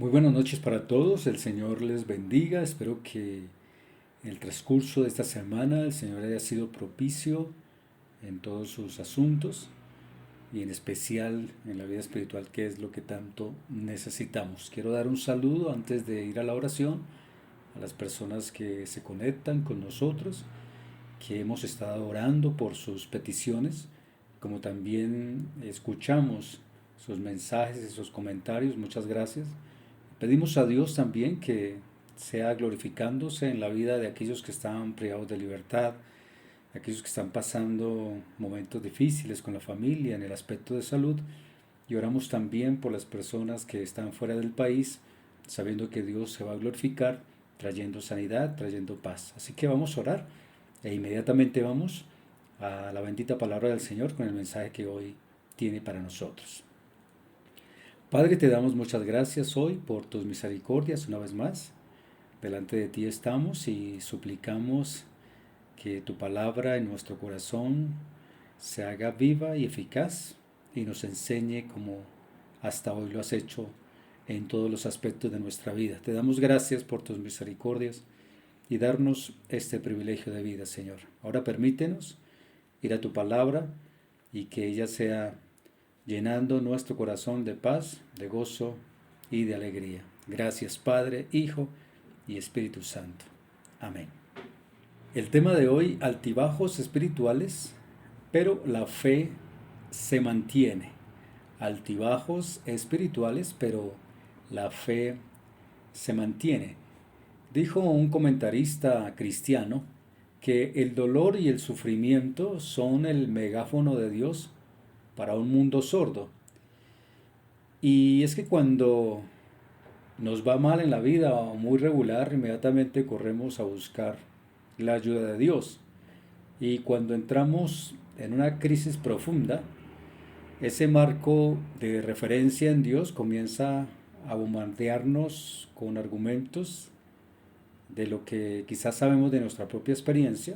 Muy buenas noches para todos, el Señor les bendiga, espero que en el transcurso de esta semana el Señor haya sido propicio en todos sus asuntos y en especial en la vida espiritual, que es lo que tanto necesitamos. Quiero dar un saludo antes de ir a la oración a las personas que se conectan con nosotros, que hemos estado orando por sus peticiones, como también escuchamos sus mensajes y sus comentarios. Muchas gracias. Pedimos a Dios también que sea glorificándose en la vida de aquellos que están privados de libertad, aquellos que están pasando momentos difíciles con la familia en el aspecto de salud, y oramos también por las personas que están fuera del país, sabiendo que Dios se va a glorificar trayendo sanidad, trayendo paz. Así que vamos a orar e inmediatamente vamos a la bendita palabra del Señor con el mensaje que hoy tiene para nosotros. Padre, te damos muchas gracias hoy por tus misericordias una vez más. Delante de ti estamos y suplicamos que tu palabra en nuestro corazón se haga viva y eficaz y nos enseñe como hasta hoy lo has hecho en todos los aspectos de nuestra vida. Te damos gracias por tus misericordias y darnos este privilegio de vida, Señor. Ahora permítenos ir a tu palabra y que ella sea llenando nuestro corazón de paz, de gozo y de alegría. Gracias, Padre, Hijo y Espíritu Santo. Amén. El tema de hoy, altibajos espirituales, pero la fe se mantiene. Altibajos espirituales, pero la fe se mantiene. Dijo un comentarista cristiano que el dolor y el sufrimiento son el megáfono de Dios para un mundo sordo. Y es que cuando nos va mal en la vida o muy regular, inmediatamente corremos a buscar la ayuda de Dios. Y cuando entramos en una crisis profunda, ese marco de referencia en Dios comienza a bombardearnos con argumentos de lo que quizás sabemos de nuestra propia experiencia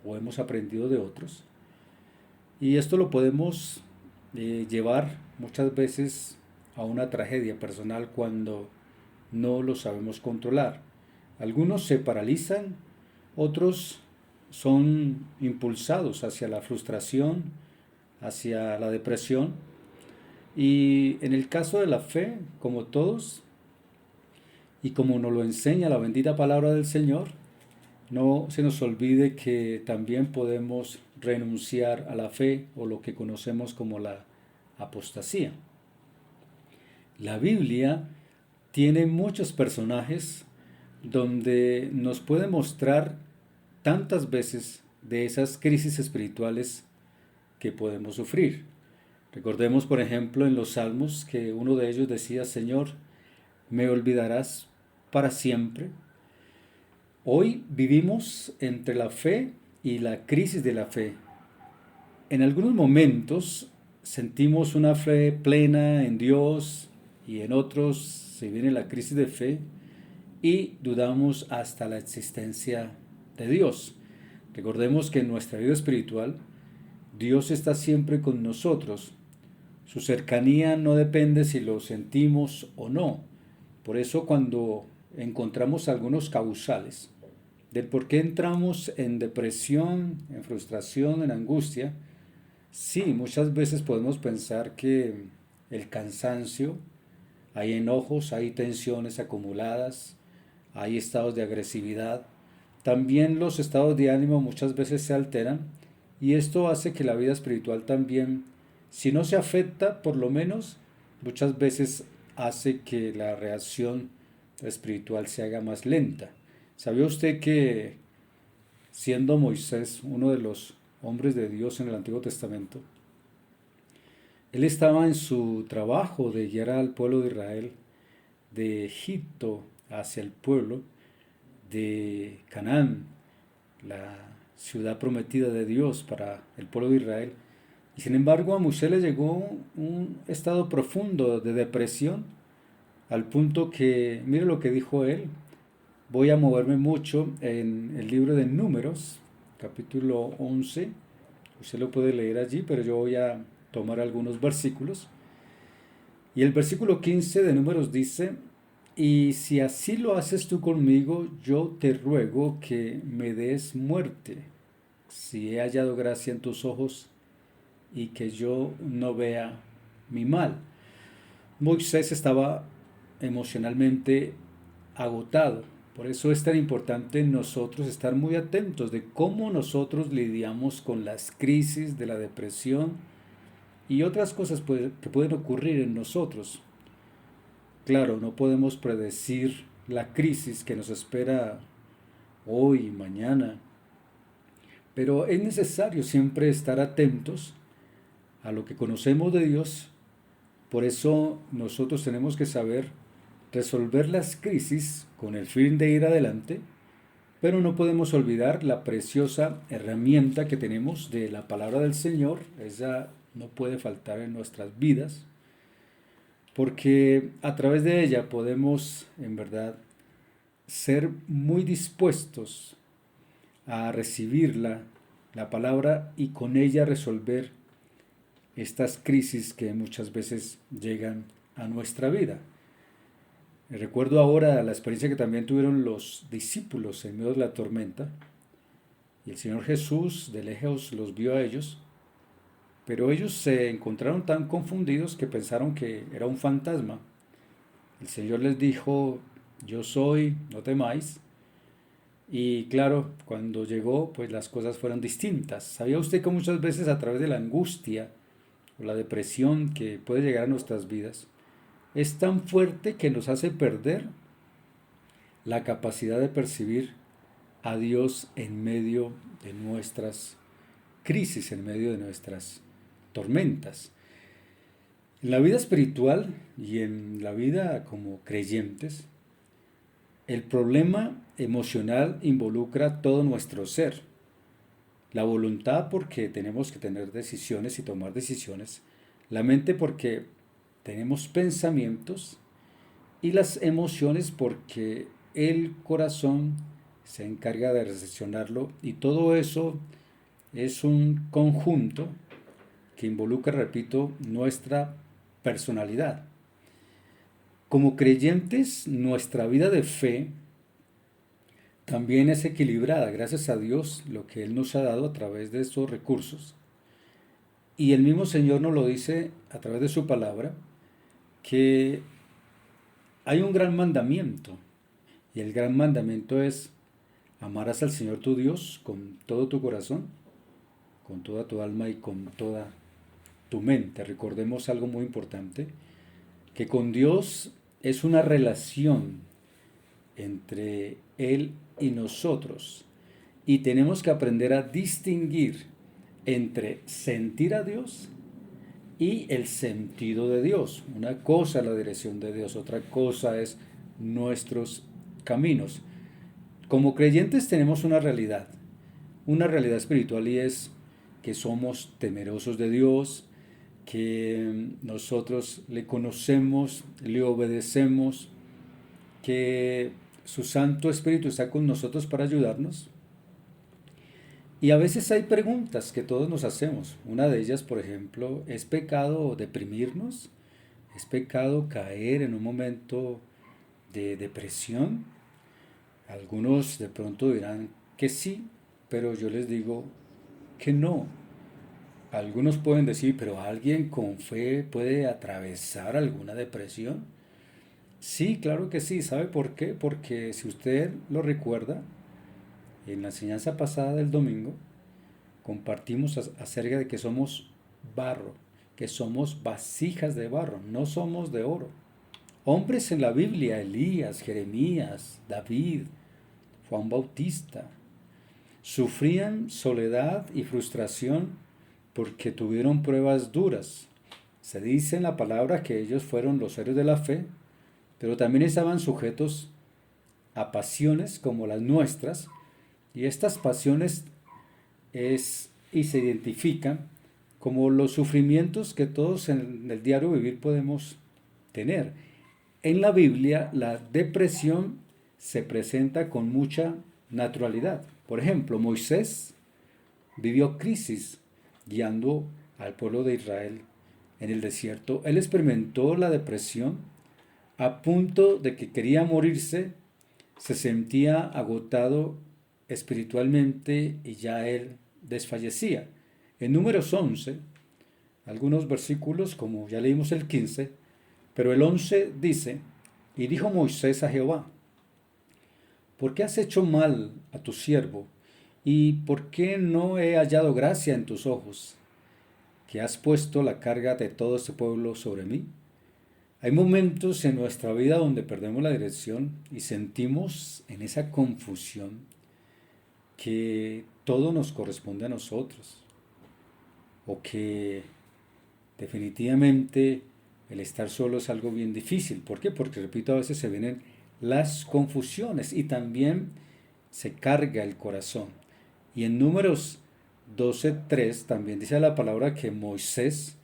o hemos aprendido de otros. Y esto lo podemos llevar muchas veces a una tragedia personal cuando no lo sabemos controlar. Algunos se paralizan, otros son impulsados hacia la frustración, hacia la depresión. Y en el caso de la fe, como todos, y como nos lo enseña la bendita palabra del Señor, no se nos olvide que también podemos renunciar a la fe o lo que conocemos como la apostasía. La Biblia tiene muchos personajes donde nos puede mostrar tantas veces de esas crisis espirituales que podemos sufrir. Recordemos, por ejemplo, en los Salmos que uno de ellos decía: Señor, ¿me olvidarás para siempre? Hoy vivimos entre la fe y la crisis de la fe. En algunos momentos sentimos una fe plena en Dios y en otros se viene la crisis de fe y dudamos hasta la existencia de Dios. Recordemos que en nuestra vida espiritual Dios está siempre con nosotros. Su cercanía no depende si lo sentimos o no. Por eso cuando encontramos algunos causales del por qué entramos en depresión, en frustración, en angustia, sí, muchas veces podemos pensar que el cansancio, hay enojos, hay tensiones acumuladas, hay estados de agresividad. También los estados de ánimo muchas veces se alteran y esto hace que la vida espiritual también, si no se afecta, por lo menos muchas veces hace que la reacción espiritual se haga más lenta. ¿Sabía usted que siendo Moisés uno de los hombres de Dios en el Antiguo Testamento, él estaba en su trabajo de guiar al pueblo de Israel de Egipto hacia el pueblo de Canaán, la ciudad prometida de Dios para el pueblo de Israel? Y sin embargo a Moisés le llegó un estado profundo de depresión, al punto que, mire lo que dijo él: voy a moverme mucho en el libro de Números, capítulo 11. Usted lo puede leer allí, pero yo voy a tomar algunos versículos. Y el versículo 15 de Números dice: Y si así lo haces tú conmigo, yo te ruego que me des muerte, si he hallado gracia en tus ojos y que yo no vea mi mal. Moisés estaba emocionalmente agotado. Por eso es tan importante nosotros estar muy atentos de cómo nosotros lidiamos con las crisis de la depresión y otras cosas que pueden ocurrir en nosotros. Claro, no podemos predecir la crisis que nos espera hoy, mañana, pero es necesario siempre estar atentos a lo que conocemos de Dios. Por eso nosotros tenemos que saber resolver las crisis con el fin de ir adelante, pero no podemos olvidar la preciosa herramienta que tenemos de la palabra del Señor. Esa no puede faltar en nuestras vidas, porque a través de ella podemos, en verdad, ser muy dispuestos a recibir la palabra y con ella resolver estas crisis que muchas veces llegan a nuestra vida. Recuerdo ahora la experiencia que también tuvieron los discípulos en medio de la tormenta, y el Señor Jesús de lejos los vio a ellos, pero ellos se encontraron tan confundidos que pensaron que era un fantasma. El Señor les dijo: yo soy, no temáis. Y claro, cuando llegó, pues las cosas fueron distintas. ¿Sabía usted que muchas veces a través de la angustia o la depresión que puede llegar a nuestras vidas, es tan fuerte que nos hace perder la capacidad de percibir a Dios en medio de nuestras crisis, en medio de nuestras tormentas? En la vida espiritual y en la vida como creyentes, el problema emocional involucra todo nuestro ser. La voluntad, porque tenemos que tener decisiones y tomar decisiones. La mente, porque tenemos pensamientos. Y las emociones, porque el corazón se encarga de recepcionarlo. Y todo eso es un conjunto que involucra, repito, nuestra personalidad. Como creyentes, nuestra vida de fe también es equilibrada, gracias a Dios, lo que Él nos ha dado a través de estos recursos. Y el mismo Señor nos lo dice a través de su palabra, que hay un gran mandamiento. Y el gran mandamiento es: amarás al Señor tu Dios con todo tu corazón, con toda tu alma y con toda tu mente. Recordemos algo muy importante, que con Dios es una relación entre Él y nosotros. Y tenemos que aprender a distinguir entre sentir a Dios y el sentido de Dios. Una cosa es la dirección de Dios, otra cosa es nuestros caminos. Como creyentes tenemos una realidad espiritual, y es que somos temerosos de Dios, que nosotros le conocemos, le obedecemos, que su Santo Espíritu está con nosotros para ayudarnos. Y a veces hay preguntas que todos nos hacemos. Una de ellas, por ejemplo: ¿es pecado deprimirnos? ¿Es pecado caer en un momento de depresión? Algunos de pronto dirán que sí, pero yo les digo que no. Algunos pueden decir: ¿pero alguien con fe puede atravesar alguna depresión? Sí, claro que sí. ¿Sabe por qué? Porque si usted lo recuerda, en la enseñanza pasada del domingo compartimos acerca de que somos barro, que somos vasijas de barro, no somos de oro. Hombres en la Biblia: Elías, Jeremías, David, Juan Bautista, sufrían soledad y frustración porque tuvieron pruebas duras. Se dice en la palabra que ellos fueron los héroes de la fe, pero también estaban sujetos a pasiones como las nuestras, y estas pasiones se identifican como los sufrimientos que todos en el diario vivir podemos tener. En la Biblia, la depresión se presenta con mucha naturalidad. Por ejemplo, Moisés vivió crisis guiando al pueblo de Israel en el desierto. Él experimentó la depresión a punto de que quería morirse, se sentía agotado espiritualmente y ya él desfallecía. En Números 11, algunos versículos, como ya leímos el 15, pero el 11 dice, y dijo Moisés a Jehová, ¿por qué has hecho mal a tu siervo? ¿Y por qué no he hallado gracia en tus ojos, que has puesto la carga de todo este pueblo sobre mí? Hay momentos en nuestra vida donde perdemos la dirección y sentimos en esa confusión que todo nos corresponde a nosotros o que definitivamente el estar solo es algo bien difícil. ¿Por qué? Porque, repito, a veces se vienen las confusiones y también se carga el corazón. Y en Números 12:3 también dice la palabra que Moisés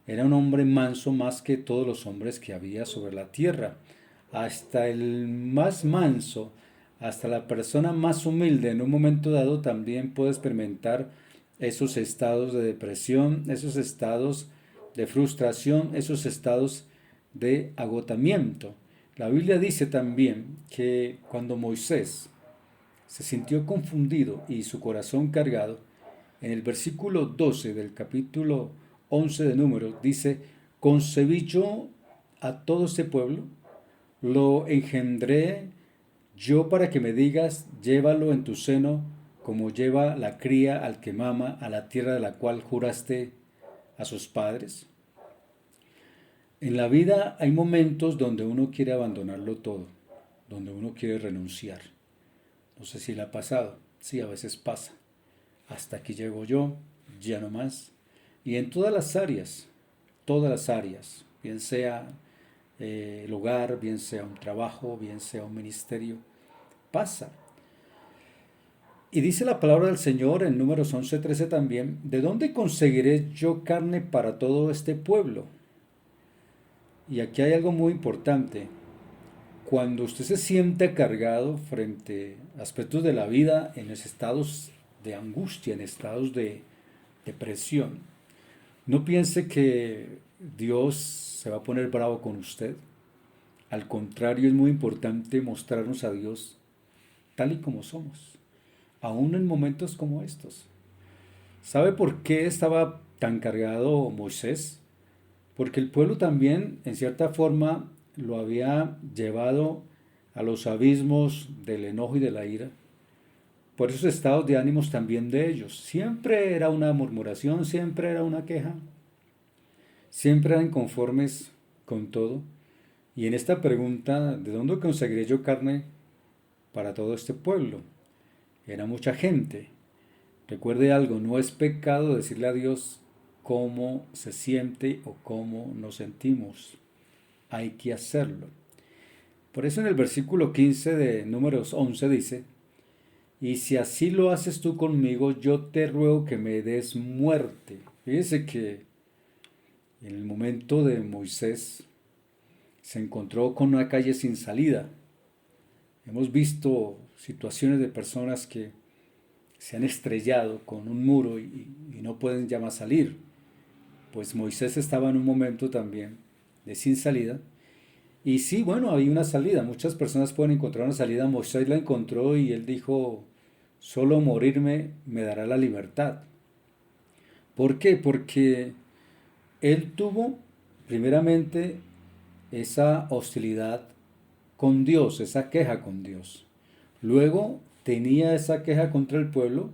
era un hombre manso más que todos los hombres que había sobre la tierra. Hasta el más manso, hasta la persona más humilde en un momento dado también puede experimentar esos estados de depresión, esos estados de frustración, esos estados de agotamiento. La Biblia dice también que cuando Moisés se sintió confundido y su corazón cargado, en el versículo 12 del capítulo 11 de Números dice, concebí yo a todo este pueblo, lo engendré yo para que me digas, llévalo en tu seno, como lleva la cría al que mama a la tierra de la cual juraste a sus padres. En la vida hay momentos donde uno quiere abandonarlo todo, donde uno quiere renunciar. No sé si le ha pasado, sí, a veces pasa. Hasta aquí llego yo, ya no más. Y en todas las áreas, bien sea el hogar, bien sea un trabajo, bien sea un ministerio, pasa. Y dice la palabra del Señor en Números 11:13 también, ¿de dónde conseguiré yo carne para todo este pueblo? Y aquí hay algo muy importante. Cuando usted se siente cargado frente a aspectos de la vida en los estados de angustia, en estados de depresión, no piense que Dios se va a poner bravo con usted. Al contrario, es muy importante mostrarnos a Dios tal y como somos, aún en momentos como estos. ¿Sabe por qué estaba tan cargado Moisés? Porque el pueblo también, en cierta forma, lo había llevado a los abismos del enojo y de la ira. Por esos estados de ánimos también de ellos. Siempre era una murmuración, siempre era una queja, siempre eran inconformes con todo. Y en esta pregunta, ¿de dónde conseguiré yo carne para todo este pueblo? Era mucha gente. Recuerde algo, no es pecado decirle a Dios cómo se siente o cómo nos sentimos. Hay que hacerlo. Por eso en el versículo 15 de Números 11 dice, y si así lo haces tú conmigo, yo te ruego que me des muerte. Fíjese que en el momento de Moisés se encontró con una calle sin salida. Hemos visto situaciones de personas que se han estrellado con un muro y no pueden ya más salir. Pues Moisés estaba en un momento también de sin salida. Y sí, bueno, hay una salida. Muchas personas pueden encontrar una salida. Moisés la encontró y él dijo, solo morirme me dará la libertad. ¿Por qué? Porque él tuvo primeramente esa hostilidad con Dios, esa queja con Dios. Luego tenía esa queja contra el pueblo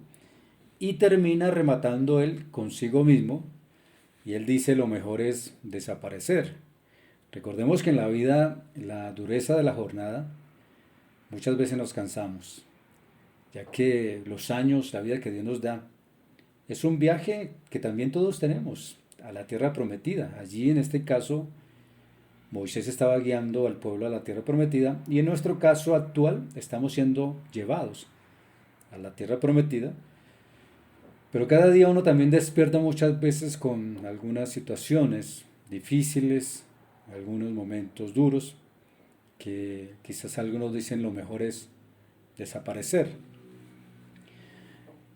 y termina rematando él consigo mismo y él dice lo mejor es desaparecer. Recordemos que en la vida, la dureza de la jornada, muchas veces nos cansamos, ya que los años, la vida que Dios nos da, es un viaje que también todos tenemos a la tierra prometida. Allí en este caso Moisés estaba guiando al pueblo a la tierra prometida y en nuestro caso actual estamos siendo llevados a la tierra prometida. Pero cada día uno también despierta muchas veces con algunas situaciones difíciles, algunos momentos duros, que quizás algunos dicen lo mejor es desaparecer.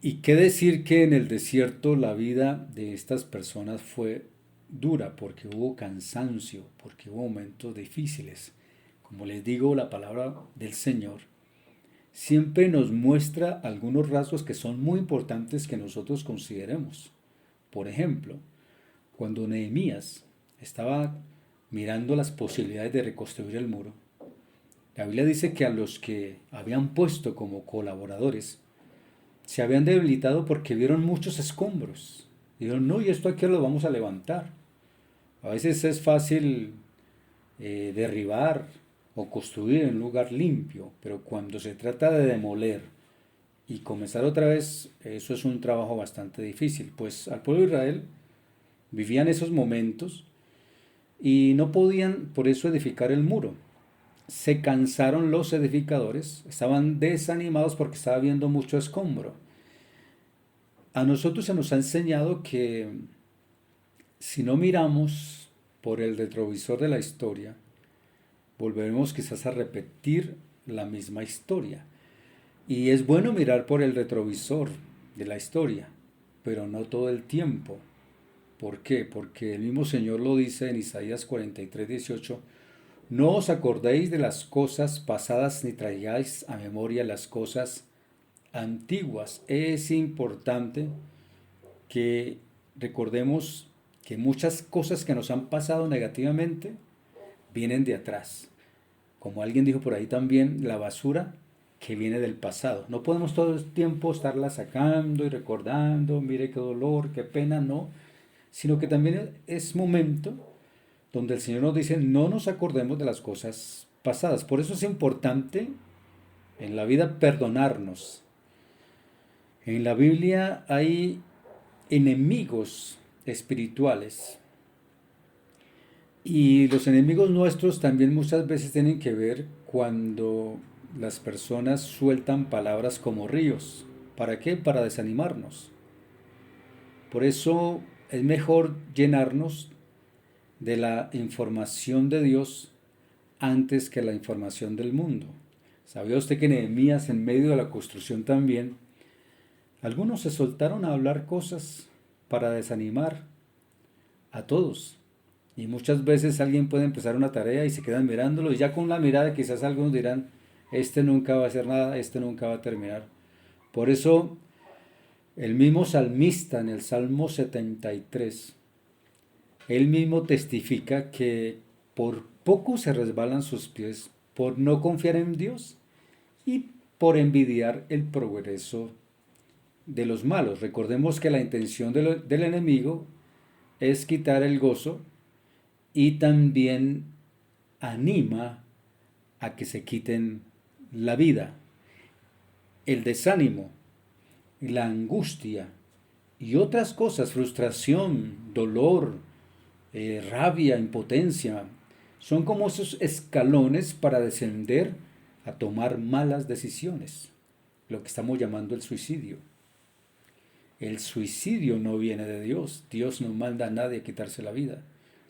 Y qué decir que en el desierto la vida de estas personas fue dura porque hubo cansancio, porque hubo momentos difíciles. como les digo, la palabra del Señor siempre nos muestra algunos rasgos que son muy importantes que nosotros consideremos. Por ejemplo, cuando Nehemías estaba mirando las posibilidades de reconstruir el muro, la Biblia dice que a los que habían puesto como colaboradores se habían debilitado porque vieron muchos escombros. Dijeron, no, y esto aquí lo vamos a levantar. A veces es fácil derribar o construir en un lugar limpio, pero cuando se trata de demoler y comenzar otra vez, eso es un trabajo bastante difícil. Pues al pueblo de Israel vivían esos momentos y no podían por eso edificar el muro. Se cansaron los edificadores, estaban desanimados porque estaba habiendo mucho escombro. A nosotros se nos ha enseñado que si no miramos por el retrovisor de la historia, volveremos quizás a repetir la misma historia. Y es bueno mirar por el retrovisor de la historia, pero no todo el tiempo. ¿Por qué? Porque el mismo Señor lo dice en Isaías 43:18: no os acordéis de las cosas pasadas ni traigáis a memoria las cosas antiguas. Es importante que recordemos que muchas cosas que nos han pasado negativamente vienen de atrás. Como alguien dijo por ahí también, la basura que viene del pasado. No podemos todo el tiempo estarla sacando y recordando, mire qué dolor, qué pena, no. Sino que también es momento donde el Señor nos dice, no nos acordemos de las cosas pasadas. Por eso es importante en la vida perdonarnos. En la Biblia hay enemigos espirituales. Y los enemigos nuestros también muchas veces tienen que ver cuando las personas sueltan palabras como ríos. ¿Para qué? Para desanimarnos. Por eso es mejor llenarnos de la información de Dios antes que la información del mundo. ¿Sabía usted que Nehemías, en medio de la construcción también, algunos se soltaron a hablar cosas para desanimar a todos? Y muchas veces alguien puede empezar una tarea y se quedan mirándolo y ya con la mirada quizás algunos dirán, este nunca va a hacer nada, este nunca va a terminar. Por eso el mismo salmista en el Salmo 73, él mismo testifica que por poco se resbalan sus pies por no confiar en Dios y por envidiar el progreso de los malos. Recordemos que la intención del enemigo es quitar el gozo y también anima a que se quiten la vida, el desánimo, la angustia y otras cosas, frustración, dolor, rabia, impotencia, son como esos escalones para descender a tomar malas decisiones, lo que estamos llamando el suicidio. El suicidio no viene de Dios. Dios no manda a nadie a quitarse la vida.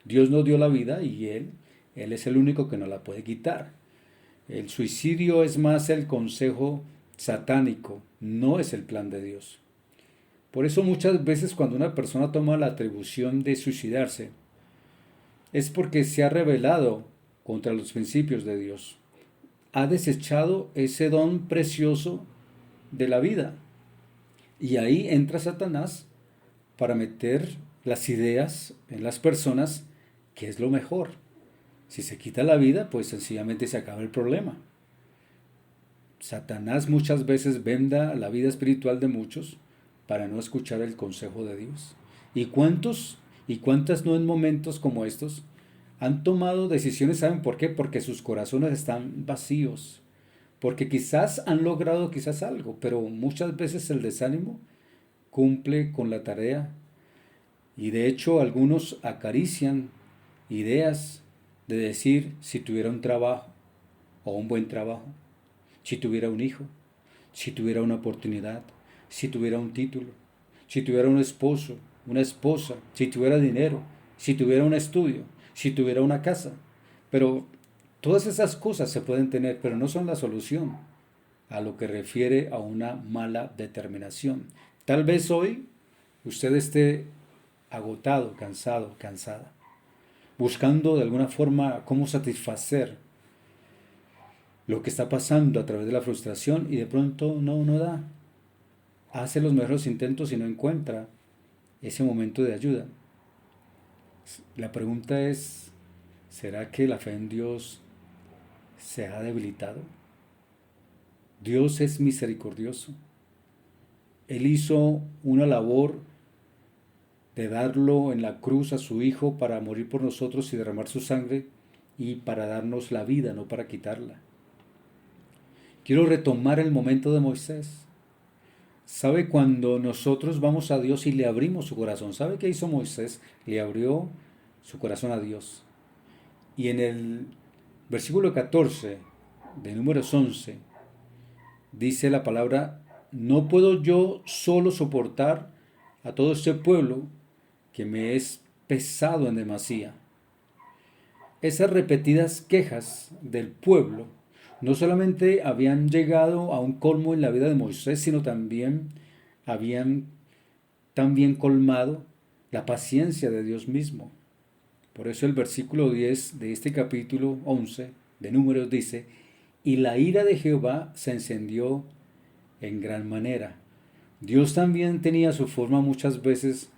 Dios nos dio la vida y Él es el único que nos la puede quitar. El suicidio es más el consejo satánico, no es el plan de Dios. Por eso muchas veces cuando una persona toma la atribución de suicidarse, es porque se ha rebelado contra los principios de Dios. Ha desechado ese don precioso de la vida. Y ahí entra Satanás para meter las ideas en las personas, que es lo mejor. Si se quita la vida, pues sencillamente se acaba el problema. Satanás muchas veces venda la vida espiritual de muchos para no escuchar el consejo de Dios. ¿Y cuántos y cuántas no en momentos como estos han tomado decisiones? ¿Saben por qué? Porque sus corazones están vacíos. Porque quizás han logrado quizás algo, pero muchas veces el desánimo cumple con la tarea. Y de hecho algunos acarician ideas de decir si tuviera un trabajo o un buen trabajo, si tuviera un hijo, si tuviera una oportunidad, si tuviera un título, si tuviera un esposo, una esposa, si tuviera dinero, si tuviera un estudio, si tuviera una casa. Pero todas esas cosas se pueden tener, pero no son la solución a lo que refiere a una mala determinación. Tal vez hoy usted esté agotado, cansado, cansada, buscando de alguna forma cómo satisfacer lo que está pasando a través de la frustración y de pronto no da. Hace los mejores intentos y no encuentra ese momento de ayuda. La pregunta es, ¿será que la fe en Dios se ha debilitado? Dios es misericordioso. Él hizo una labor de darlo en la cruz a su Hijo para morir por nosotros y derramar su sangre y para darnos la vida, no para quitarla. Quiero retomar el momento de Moisés. ¿Sabe cuando nosotros vamos a Dios y le abrimos su corazón? ¿Sabe qué hizo Moisés? Le abrió su corazón a Dios. Y en el versículo 14 de Números 11 dice la palabra: no puedo yo solo soportar a todo este pueblo que me es pesado en demasía. Esas repetidas quejas del pueblo no solamente habían llegado a un colmo en la vida de Moisés, sino también habían colmado la paciencia de Dios mismo. Por eso el versículo 10 de este capítulo 11 de Números dice: y la ira de Jehová se encendió en gran manera. Dios también tenía su forma muchas veces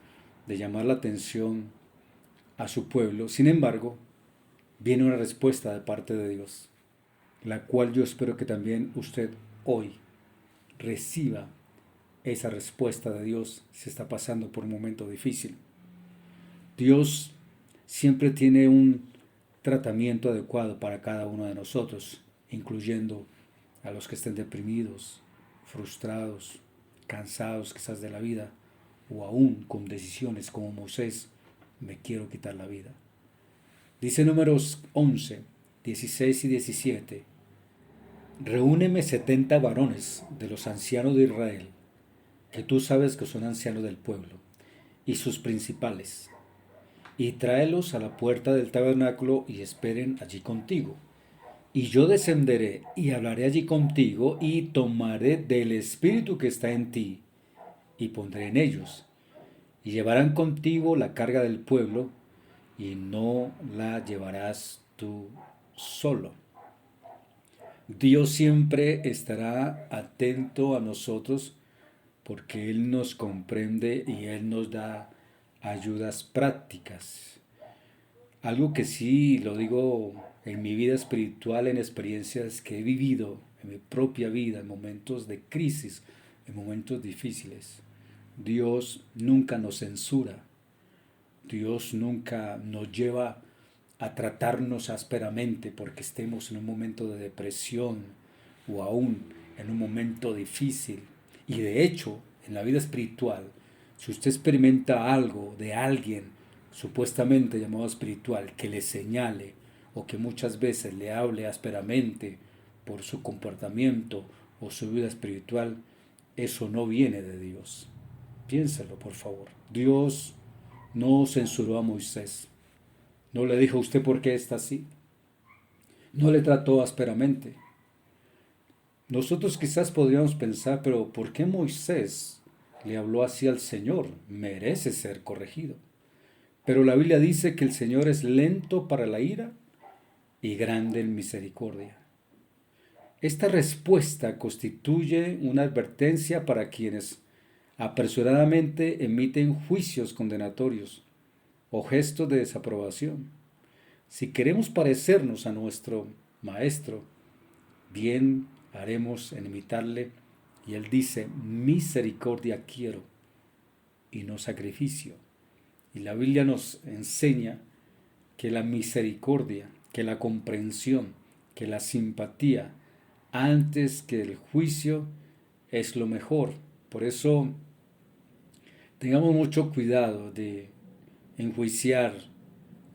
de llamar la atención a su pueblo. Sin embargo, viene una respuesta de parte de Dios, la cual yo espero que también usted hoy reciba esa respuesta de Dios si está pasando por un momento difícil. Dios siempre tiene un tratamiento adecuado para cada uno de nosotros, incluyendo a los que estén deprimidos, frustrados, cansados quizás de la vida, o aún con decisiones como Moisés: me quiero quitar la vida. Dice Números 11, 16 y 17: reúneme 70 varones de los ancianos de Israel, que tú sabes que son ancianos del pueblo, y sus principales, y tráelos a la puerta del tabernáculo y esperen allí contigo. Y yo descenderé y hablaré allí contigo y tomaré del espíritu que está en ti y pondré en ellos. Y llevarán contigo la carga del pueblo y no la llevarás tú solo. Dios siempre estará atento a nosotros porque Él nos comprende y Él nos da ayudas prácticas. Algo que sí lo digo en mi vida espiritual, en experiencias que he vivido en mi propia vida, en momentos de crisis, en momentos difíciles. Dios nunca nos censura. Dios nunca nos lleva a tratarnos ásperamente porque estemos en un momento de depresión o aún en un momento difícil. Y de hecho, en la vida espiritual, si usted experimenta algo de alguien supuestamente llamado espiritual que le señale o que muchas veces le hable ásperamente por su comportamiento o su vida espiritual, eso no viene de Dios. Piénselo, por favor. Dios no censuró a Moisés. No le dijo: ¿usted por qué está así? No le trató ásperamente. Nosotros quizás podríamos pensar: pero ¿por qué Moisés le habló así al Señor? Merece ser corregido. Pero la Biblia dice que el Señor es lento para la ira y grande en misericordia. Esta respuesta constituye una advertencia para quienes apresuradamente emiten juicios condenatorios o gestos de desaprobación. Si queremos parecernos a nuestro Maestro, bien haremos en imitarle. Y Él dice: misericordia quiero y no sacrificio. Y la Biblia nos enseña que la misericordia, que la comprensión, que la simpatía, antes que el juicio, es lo mejor. Por eso, tengamos mucho cuidado de enjuiciar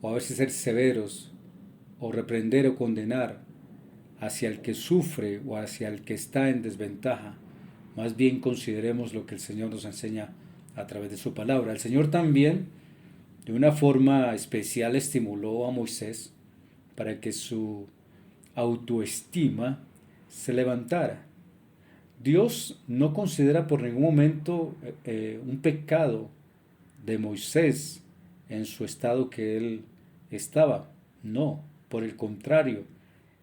o a veces ser severos o reprender o condenar hacia el que sufre o hacia el que está en desventaja. Más bien consideremos lo que el Señor nos enseña a través de su palabra. El Señor también, de una forma especial, estimuló a Moisés para que su autoestima se levantara. Dios no considera por ningún momento un pecado de Moisés en su estado que él estaba. No, por el contrario,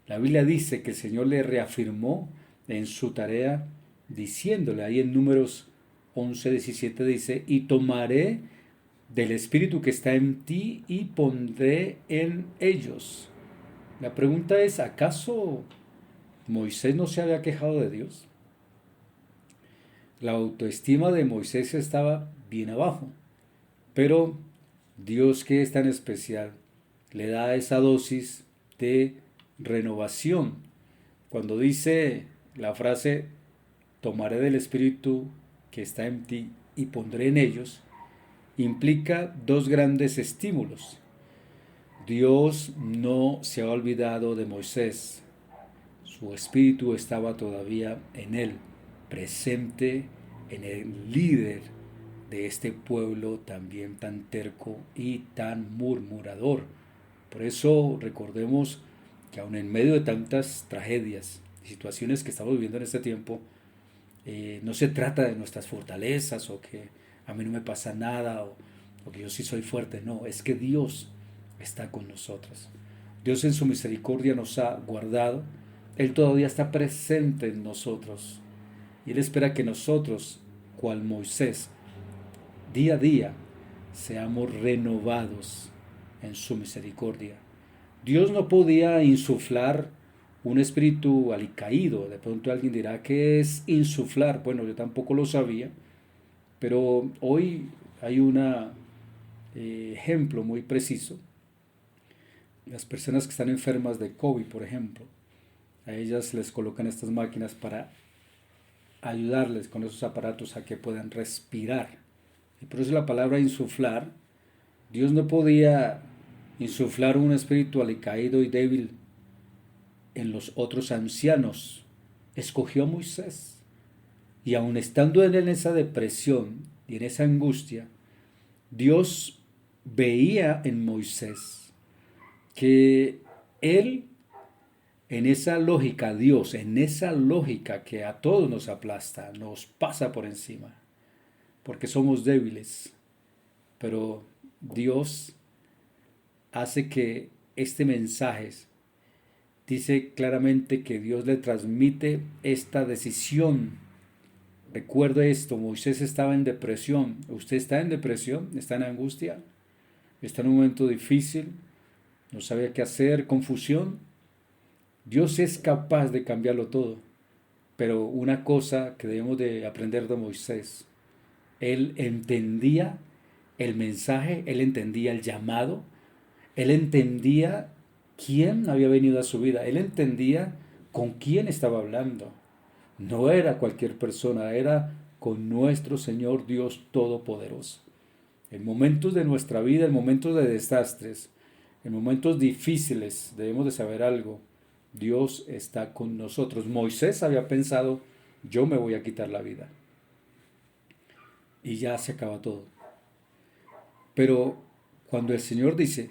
La Biblia dice que el Señor le reafirmó en su tarea, diciéndole ahí en Números 11:17 dice, y tomaré del espíritu que está en ti y pondré en ellos. La pregunta es, ¿acaso Moisés no se había quejado de Dios? La autoestima de Moisés estaba bien abajo, pero Dios, que es tan especial, le da esa dosis de renovación. Cuando dice la frase, tomaré del espíritu que está en ti y pondré en ellos, implica dos grandes estímulos. Dios no se ha olvidado de Moisés. Su espíritu estaba todavía en él, presente en el líder de este pueblo también tan terco y tan murmurador. Por eso recordemos que aun en medio de tantas tragedias y situaciones que estamos viviendo en este tiempo, no se trata de nuestras fortalezas o que a mí no me pasa nada o que yo sí soy fuerte, no, es que Dios está con nosotros. Dios en su misericordia nos ha guardado, Él todavía está presente en nosotros y Él espera que nosotros, cual Moisés, día a día seamos renovados en su misericordia. Dios no podía insuflar un espíritu alicaído. De pronto alguien dirá, ¿qué es insuflar? Bueno, yo tampoco lo sabía, pero hoy hay un ejemplo muy preciso. Las personas que están enfermas de COVID, por ejemplo, a ellas les colocan estas máquinas para ayudarles con esos aparatos a que puedan respirar. Y por eso la palabra insuflar, Dios no podía insuflar un espíritu alicaído y débil en los otros ancianos. Escogió a Moisés. Y aun estando él en esa depresión y en esa angustia, Dios veía en Moisés que él, en esa lógica, Dios, en esa lógica que a todos nos aplasta, nos pasa por encima, porque somos débiles, pero Dios hace que este mensaje dice claramente que Dios le transmite esta decisión. Recuerde esto, Moisés estaba en depresión. ¿Usted está en depresión? ¿Está en angustia? ¿Está en un momento difícil? ¿No sabe qué hacer? ¿Confusión? Dios es capaz de cambiarlo todo. Pero una cosa que debemos de aprender de Moisés, él entendía el mensaje, él entendía el llamado, él entendía quién había venido a su vida, él entendía con quién estaba hablando. No era cualquier persona, era con nuestro Señor Dios Todopoderoso. En momentos de nuestra vida, en momentos de desastres, en momentos difíciles, debemos de saber algo. Dios está con nosotros. Moisés había pensado, yo me voy a quitar la vida. Y ya se acaba todo. Pero cuando el Señor dice,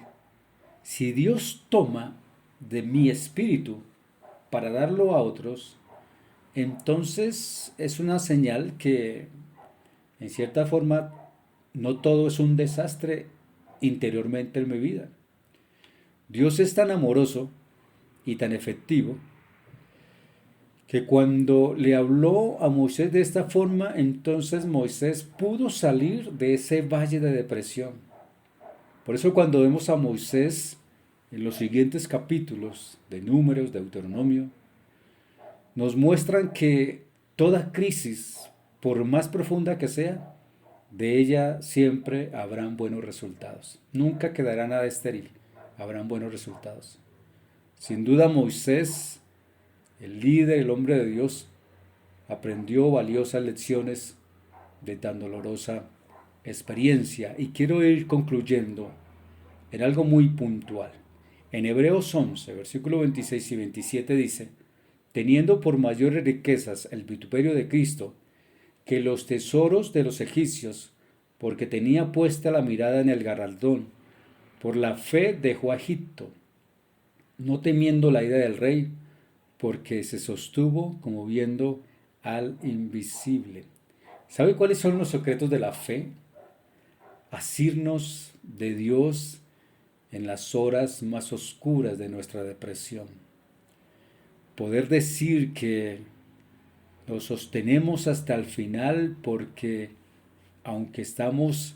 si Dios toma de mi espíritu para darlo a otros, entonces es una señal que, en cierta forma, no todo es un desastre interiormente en mi vida. Dios es tan amoroso y tan efectivo que cuando le habló a Moisés de esta forma, entonces Moisés pudo salir de ese valle de depresión. Por eso cuando vemos a Moisés en los siguientes capítulos de Números, de Deuteronomio, nos muestran que toda crisis, por más profunda que sea, de ella siempre habrán buenos resultados. Nunca quedará nada estéril, habrán buenos resultados. Sin duda Moisés, el líder, el hombre de Dios, aprendió valiosas lecciones de tan dolorosa experiencia. Y quiero ir concluyendo en algo muy puntual. En Hebreos 11, versículo 26 y 27 dice, teniendo por mayores riquezas el vituperio de Cristo que los tesoros de los egipcios, porque tenía puesta la mirada en el galardón, por la fe dejó a Egipto, no temiendo la ira del rey, porque se sostuvo como viendo al invisible. ¿Sabe cuáles son los secretos de la fe? Asirnos de Dios en las horas más oscuras de nuestra depresión. poder decir que nos sostenemos hasta el final porque aunque estamos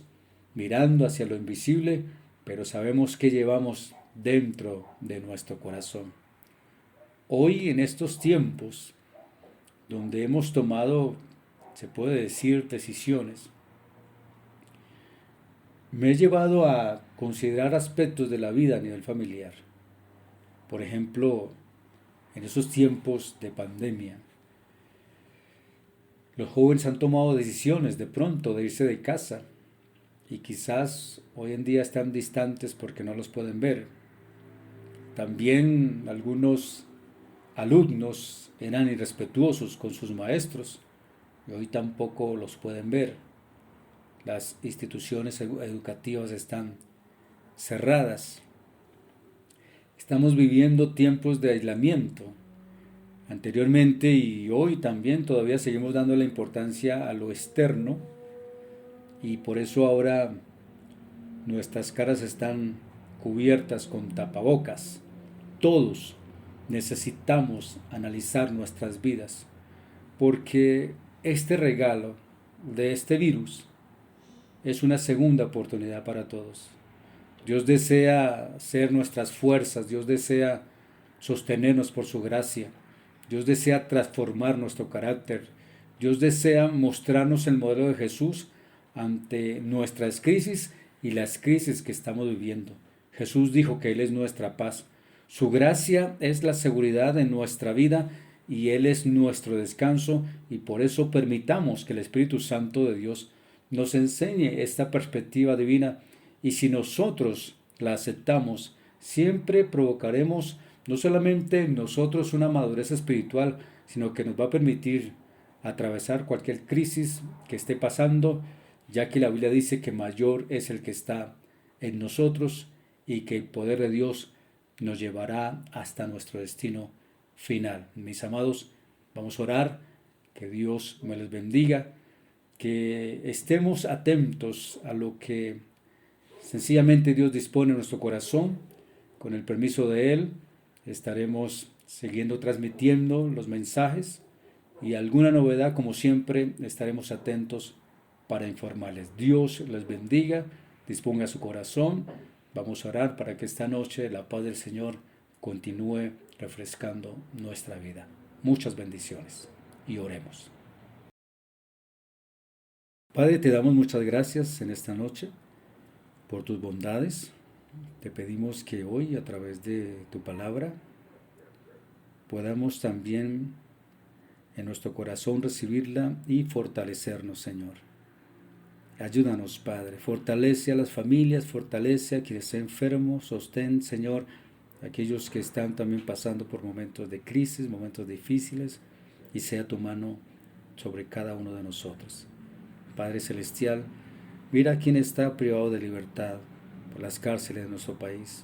mirando hacia lo invisible, pero sabemos que llevamos dentro de nuestro corazón. Hoy en estos tiempos donde hemos tomado, se puede decir, decisiones, me he llevado a considerar aspectos de la vida a nivel familiar. Por ejemplo, en esos tiempos de pandemia, los jóvenes han tomado decisiones de pronto de irse de casa y quizás hoy en día están distantes porque no los pueden ver. También algunos alumnos eran irrespetuosos con sus maestros y hoy tampoco los pueden ver. Las instituciones educativas están cerradas. Estamos viviendo tiempos de aislamiento. Anteriormente y hoy también todavía seguimos dando la importancia a lo externo y por eso ahora nuestras caras están cubiertas con tapabocas. Todos necesitamos analizar nuestras vidas porque este regalo de este virus es una segunda oportunidad para todos. Dios desea ser nuestras fuerzas, Dios desea sostenernos por su gracia, Dios desea transformar nuestro carácter, Dios desea mostrarnos el modelo de Jesús ante nuestras crisis y las crisis que estamos viviendo. Jesús dijo que Él es nuestra paz. Su gracia es la seguridad en nuestra vida y Él es nuestro descanso y por eso permitamos que el Espíritu Santo de Dios nos enseñe esta perspectiva divina y si nosotros la aceptamos, siempre provocaremos no solamente en nosotros una madurez espiritual, sino que nos va a permitir atravesar cualquier crisis que esté pasando, ya que la Biblia dice que mayor es el que está en nosotros y que el poder de Dios nos llevará hasta nuestro destino final. Mis amados, vamos a orar, que Dios me les bendiga, que estemos atentos a lo que sencillamente Dios dispone en nuestro corazón. Con el permiso de Él estaremos siguiendo transmitiendo los mensajes y alguna novedad, como siempre, estaremos atentos para informarles. Dios les bendiga, disponga su corazón. Vamos a orar para que esta noche la paz del Señor continúe refrescando nuestra vida. Muchas bendiciones y oremos. Padre, te damos muchas gracias en esta noche por tus bondades. Te pedimos que hoy, a través de tu palabra, podamos también en nuestro corazón recibirla y fortalecernos, Señor. Ayúdanos, Padre. Fortalece a las familias, fortalece a quien esté enfermo, sostén, Señor, a aquellos que están también pasando por momentos de crisis, momentos difíciles, y sea tu mano sobre cada uno de nosotros. Padre Celestial, mira a quien está privado de libertad por las cárceles de nuestro país.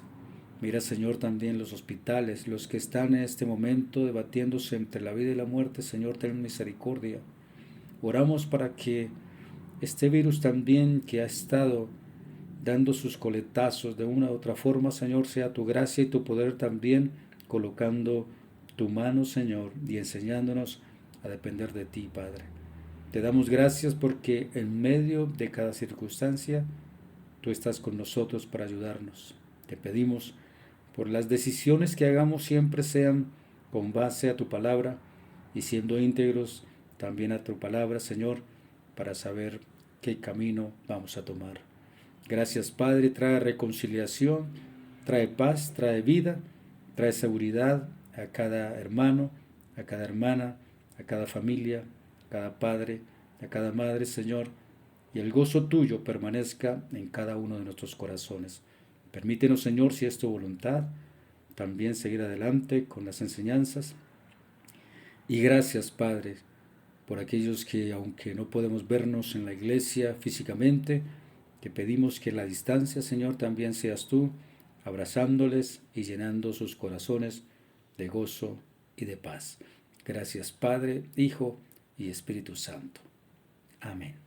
Mira, Señor, también los hospitales, los que están en este momento debatiéndose entre la vida y la muerte. Señor, ten misericordia. Oramos para que este virus también que ha estado dando sus coletazos de una u otra forma, Señor, sea tu gracia y tu poder también colocando tu mano, Señor, y enseñándonos a depender de ti, Padre. Te damos gracias porque en medio de cada circunstancia tú estás con nosotros para ayudarnos. Te pedimos por las decisiones que hagamos siempre sean con base a tu palabra y siendo íntegros también a tu palabra, Señor, para saber qué camino vamos a tomar. Gracias, Padre, trae reconciliación, trae paz, trae vida, trae seguridad a cada hermano, a cada hermana, a cada familia, a cada padre, a cada madre, Señor, y el gozo tuyo permanezca en cada uno de nuestros corazones. Permítenos, Señor, si es tu voluntad, también seguir adelante con las enseñanzas. Y gracias, Padre, por aquellos que, aunque no podemos vernos en la iglesia físicamente, te pedimos que en la distancia, Señor, también seas tú, abrazándoles y llenando sus corazones de gozo y de paz. Gracias, Padre, Hijo y Espíritu Santo. Amén.